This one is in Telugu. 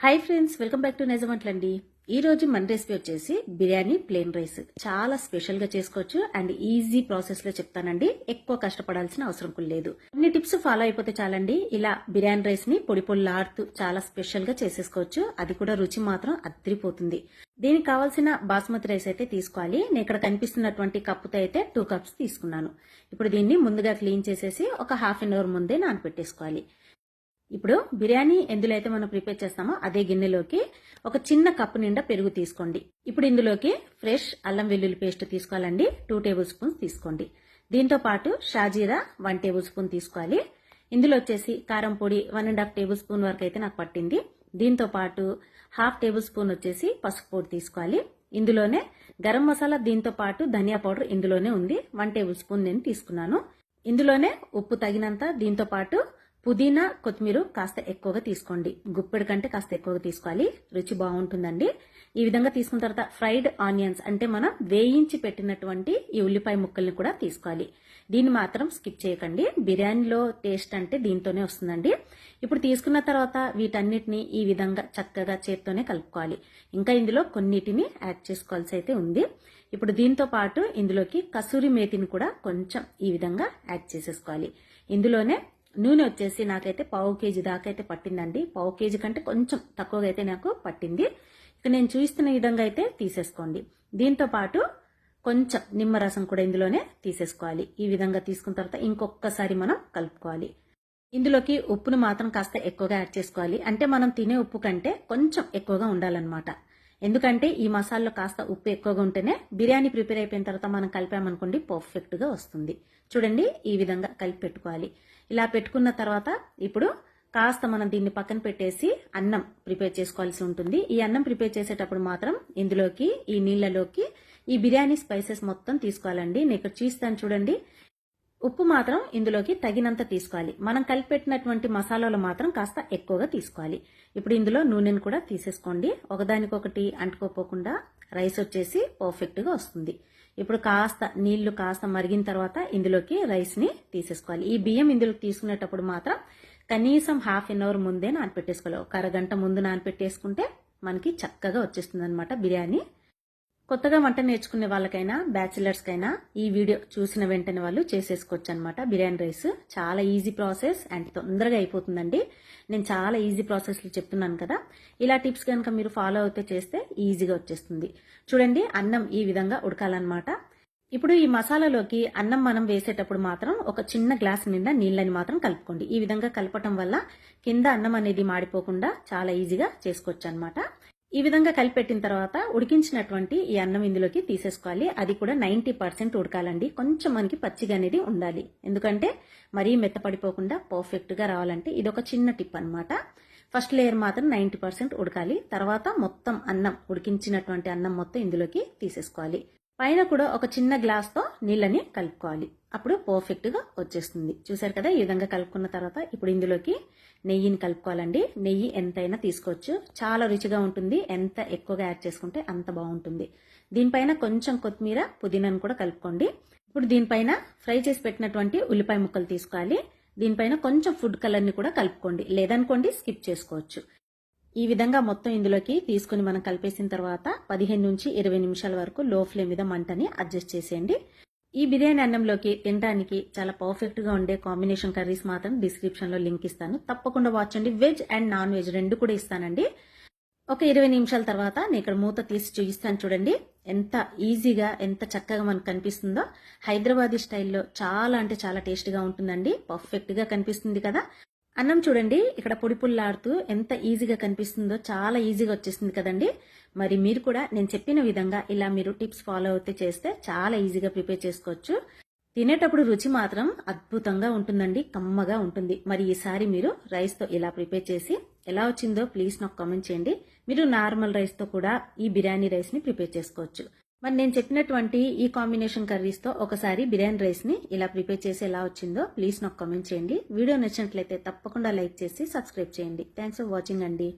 Hi friends, welcome back to నిజమంట్లండి. ఈ రోజు మన రెసిపీ వచ్చేసి బిర్యానీ ప్లేన్ రైస్. చాలా స్పెషల్ గా చేసుకోవచ్చు అండ్ ఈజీ ప్రాసెస్ లో చెప్తానండి. ఎక్కువ కష్టపడాల్సిన అవసరం కూడా లేదు. కొన్ని టిప్స్ ఫాలో అయిపోతే చాలండి, ఇలా బిర్యానీ రైస్ ని పొడి పొడిలాడుతూ చాలా స్పెషల్ గా చేసేసుకోవచ్చు. అది కూడా రుచి మాత్రం అద్రిపోతుంది. దీనికి కావాల్సిన బాస్మతి రైస్ అయితే తీసుకోవాలి. నేను ఇక్కడ కనిపిస్తున్నటువంటి కప్పుతో అయితే 2 కప్స్ తీసుకున్నాను. ఇప్పుడు దీన్ని ముందుగా క్లీన్ చేసేసి ఒక హాఫ్ అన్ అవర్ ముందే నానబెట్టేసుకోవాలి. ఇప్పుడు బిర్యానీ ఎందులో అయితే మనం ప్రిపేర్ చేస్తామో అదే గిన్నెలోకి ఒక చిన్న కప్పు నిండా పెరుగు తీసుకోండి. ఇప్పుడు ఇందులోకి ఫ్రెష్ అల్లం వెల్లుల్లి పేస్ట్ తీసుకోవాలండి. 2 టేబుల్ స్పూన్స్ తీసుకోండి. దీంతో పాటు షాజీరా 1 టేబుల్ స్పూన్ తీసుకోవాలి. ఇందులో వచ్చేసి కారం పొడి 1.5 టేబుల్ స్పూన్ వరకు అయితే నాకు పట్టింది. దీంతో పాటు హాఫ్ టేబుల్ స్పూన్ వచ్చేసి పసుపు పొడి తీసుకోవాలి. ఇందులోనే గరం మసాలా, దీంతో పాటు ధనియా పౌడర్ ఇందులోనే ఉంది. 1 టేబుల్ స్పూన్ నేను తీసుకున్నాను. ఇందులోనే ఉప్పు తగినంత, దీంతో పాటు పుదీనా, కొత్తిమీర కాస్త ఎక్కువగా తీసుకోండి. గుప్పెడు కంటే కాస్త ఎక్కువగా తీసుకోవాలి, రుచి బాగుంటుందండి. ఈ విధంగా తీసుకున్న తర్వాత ఫ్రైడ్ ఆనియన్స్, అంటే మనం వేయించి పెట్టినటువంటి ఈ ఉల్లిపాయ ముక్కల్ని కూడా తీసుకోవాలి. దీన్ని మాత్రం స్కిప్ చేయకండి. బిర్యానీలో టేస్ట్ అంటే దీంతోనే వస్తుందండి. ఇప్పుడు తీసుకున్న తర్వాత వీటన్నిటిని ఈ విధంగా చక్కగా చేత్తోనే కలుపుకోవాలి. ఇంకా ఇందులో కొన్నిటిని యాడ్ చేసుకోవాల్సి అయితే ఉంది. ఇప్పుడు దీంతో పాటు ఇందులోకి కసూరి మేతిని కూడా కొంచెం ఈ విధంగా యాడ్ చేసేసుకోవాలి. ఇందులోనే నూనె వచ్చేసి నాకైతే 1/2 కేజీ దాకా అయితే పట్టిందండి. 1/2 కేజీ కంటే కొంచెం తక్కువగా అయితే నాకు పట్టింది. ఇక నేను చూస్తున్న విధంగా అయితే తీసేసుకోండి. దీంతో పాటు కొంచెం నిమ్మరసం కూడా ఇందులోనే తీసేసుకోవాలి. ఈ విధంగా తీసుకున్న తర్వాత ఇంకొకసారి మనం కలుపుకోవాలి. ఇందులోకి ఉప్పును మాత్రం కాస్త ఎక్కువగా యాడ్ చేసుకోవాలి. అంటే మనం తినే ఉప్పు కంటే కొంచెం ఎక్కువగా ఉండాలన్నమాట. ఎందుకంటే ఈ మసాలాలో కాస్త ఉప్పు ఎక్కువగా ఉంటేనే బిర్యానీ ప్రిపేర్ అయిపోయిన తర్వాత మనం కలిపామనుకోండి పర్ఫెక్ట్ గా వస్తుంది. చూడండి, ఈ విధంగా కలిపి పెట్టుకోవాలి. ఇలా పెట్టుకున్న తర్వాత ఇప్పుడు కాస్త మనం దీన్ని పక్కన పెట్టేసి అన్నం ప్రిపేర్ చేసుకోవాల్సి ఉంటుంది. ఈ అన్నం ప్రిపేర్ చేసేటప్పుడు మాత్రం ఇందులోకి ఈ నీళ్లలోకి ఈ బిర్యానీ స్పైసెస్ మొత్తం తీసుకోవాలండి. నేను ఇక్కడ చూస్తాను చూడండి. ఉప్పు మాత్రం ఇందులోకి తగినంత తీసుకోవాలి. మనం కలిపెట్టినటువంటి మసాలాలు మాత్రం కాస్త ఎక్కువగా తీసుకోవాలి. ఇప్పుడు ఇందులో నూనెను కూడా తీసేసుకోండి. ఒకదానికొకటి అంటుకోపోకుండా రైస్ వచ్చేసి పర్ఫెక్ట్ గా వస్తుంది. ఇప్పుడు కాస్త నీళ్లు కాస్త మరిగిన తర్వాత ఇందులోకి రైస్ ని తీసేసుకోవాలి. ఈ బియ్యం ఇందులోకి తీసుకునేటప్పుడు మాత్రం కనీసం హాఫ్ అన్ అవర్ ముందే నానపెట్టేసుకోవాలి. ఒక అరగంట ముందు నానపెట్టేసుకుంటే మనకి చక్కగా వచ్చేస్తుంది అనమాట బిర్యానీ. కొత్తగా వంట నేర్చుకునే వాళ్ళకైనా బ్యాచిలర్స్ కైనా ఈ వీడియో చూసిన వెంటనే వాళ్ళు చేసేసుకోవచ్చు అనమాట. బిర్యానీ రైస్ చాలా ఈజీ ప్రాసెస్ అండ్ తొందరగా అయిపోతుందండి. నేను చాలా ఈజీ ప్రాసెస్ లో చెప్తున్నాను కదా. ఇలా టిప్స్ కనుక మీరు ఫాలో అవుతే చేస్తే ఈజీగా వచ్చేస్తుంది. చూడండి, అన్నం ఈ విధంగా ఉడకాలన్నమాట. ఇప్పుడు ఈ మసాలాలోకి అన్నం మనం వేసేటప్పుడు మాత్రం ఒక చిన్న గ్లాస్ నిండా నీళ్ళని మాత్రం కలుపుకోండి. ఈ విధంగా కలపటం వల్ల కింద అన్నం అనేది మాడిపోకుండా చాలా ఈజీగా చేసుకోవచ్చు అనమాట. ఈ విధంగా కలిపెట్టిన తర్వాత ఉడికించినటువంటి ఈ అన్నం ఇందులోకి తీసేసుకోవాలి. అది కూడా 90% ఉడకాలండి. కొంచెం మనకి పచ్చిగా అనేది ఉండాలి. ఎందుకంటే మరీ మెత్తపడిపోకుండా పర్ఫెక్ట్ గా రావాలంటే ఇది ఒక చిన్న టిప్ అనమాట. ఫస్ట్ లేయర్ మాత్రం 90% ఉడకాలి. తర్వాత మొత్తం అన్నం, ఉడికించినటువంటి అన్నం మొత్తం ఇందులోకి తీసేసుకోవాలి. పైన కూడా ఒక చిన్న గ్లాస్ తో నీళ్ళని కలుపుకోవాలి. అప్పుడు పర్ఫెక్ట్ గా వచ్చేస్తుంది. చూసారు కదా, ఈ విధంగా కలుపుకున్న తర్వాత ఇప్పుడు ఇందులోకి నెయ్యిని కలుపుకోవాలండి. నెయ్యి ఎంతైనా తీసుకోవచ్చు, చాలా రుచిగా ఉంటుంది. ఎంత ఎక్కువగా యాడ్ చేసుకుంటే అంత బాగుంటుంది. దీనిపైన కొంచెం కొత్తిమీర, పుదీనాను కూడా కలుపుకోండి. ఇప్పుడు దీనిపైన ఫ్రై చేసి పెట్టినటువంటి ఉల్లిపాయ ముక్కలు తీసుకోవాలి. దీనిపైన కొంచెం ఫుడ్ కలర్ ని కూడా కలుపుకోండి, లేదనుకోండి స్కిప్ చేసుకోవచ్చు. ఈ విధంగా మొత్తం ఇందులోకి తీసుకుని మనం కలిపేసిన తర్వాత 15 నుంచి 20 నిమిషాల వరకు లో ఫ్లేమ్ మీద మంటని అడ్జస్ట్ చేసేయండి. ఈ బిర్యానీ అన్నంలోకి తినడానికి చాలా పర్ఫెక్ట్ గా ఉండే కాంబినేషన్ కర్రీస్ మాత్రం డిస్క్రిప్షన్ లో లింక్ ఇస్తాను, తప్పకుండా వాచ్ చేయండి. వెజ్ అండ్ నాన్ వెజ్ రెండు కూడా ఇస్తానండి. ఒక 20 నిమిషాల తర్వాత నేను ఇక్కడ మూత తీసి చూపిస్తాను. చూడండి ఎంత ఈజీగా, ఎంత చక్కగా మనకు కనిపిస్తుందో. హైదరాబాదీ స్టైల్లో చాలా అంటే చాలా టేస్టీగా ఉంటుందండి. పర్ఫెక్ట్ గా కనిపిస్తుంది కదా. అన్నం చూడండి ఇక్కడ పొడి పుల్లాడుతూ ఎంత ఈజీగా కనిపిస్తుందో, చాలా ఈజీగా వచ్చేస్తుంది కదండి. మరి మీరు కూడా నేను చెప్పిన విధంగా ఇలా మీరు టిప్స్ ఫాలో అవుతే చేస్తే చాలా ఈజీగా ప్రిపేర్ చేసుకోవచ్చు. తినేటప్పుడు రుచి మాత్రం అద్భుతంగా ఉంటుందండి, కమ్మగా ఉంటుంది. మరి ఈసారి మీరు రైస్ తో ఇలా ప్రిపేర్ చేసి ఎలా వచ్చిందో ప్లీజ్ నాకు కామెంట్ చేయండి. మీరు నార్మల్ రైస్ తో కూడా ఈ బిర్యానీ రైస్ ని ప్రిపేర్ చేసుకోవచ్చు. మరి నేను చెప్పినటువంటి ఈ కాంబినేషన్ కర్రీస్ తో ఒకసారి బిర్యానీ రైస్ ని ఇలా ప్రిపేర్ చేసి ఎలా వచ్చిందో ప్లీజ్ నాకు కామెంట్ చేయండి. వీడియో నచ్చినట్లయితే తప్పకుండా లైక్ చేసి సబ్స్క్రైబ్ చేయండి. థ్యాంక్స్ ఫర్ వాచింగ్ అండి.